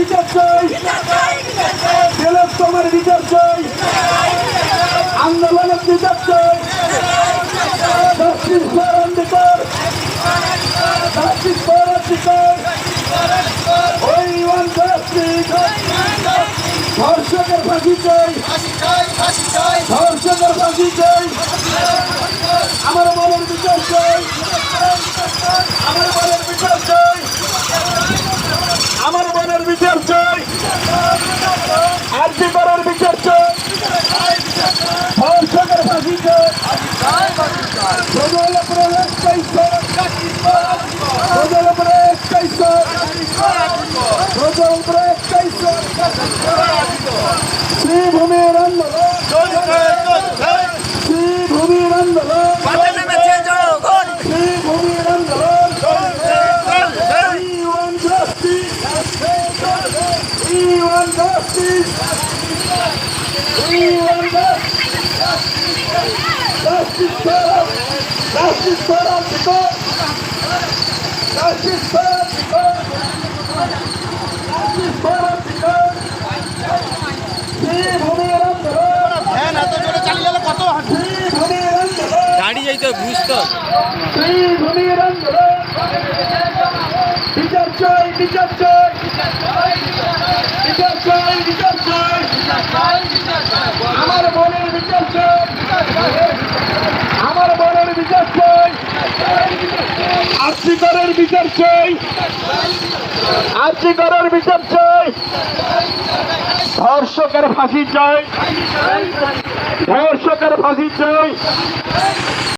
বিচার চাই, তিলোত্তমার বিচার চাই, আন্দোলনের বিচার চাই, justice for Ambedkar, justice for Ambedkar, ওই ওয়ান জাস্টিস, ধর্ষকের ফাঁসি চাই, ধর্ষকের ফাঁসি চাই, আমার মনের বিচার চাই, আমার মনের বিচার চাই, আমার মনের বিচার চাই, আরজি করার বিচার চাই, ধর্ষকের ফাঁসি চাই, প্রজল প্রয়োগ কাইসর, প্রজল প্রয়োগ কাইসর, প্রজল প্রয়োগ কাইসর, শ্রীভূমির আন্দোলন, শ্রীভূমির আন্দোলন, শ্রীভূমির আন্দোলন, we want justice, we want justice, we want justice for justice for Ambedkar, justice for Ambedkar, justice for Ambedkar, শ্রীভূমির আন্দোলন, শ্রীভূমির আন্দোলন, গাড়ি যাইতে বুঝতো শ্রীভূমির আন্দোলন, বিচার চাই, বিচার চাই, বিচার চাই, বিচার চাই, আমার বোনের বিচার চাই, আমার বোনের বিচার চাই, আরজি করার বিচার চাই, আরজি করার বিচার চাই, ধর্ষকের ফাঁসি চাই, ধর্ষকের ফাঁসি চাই।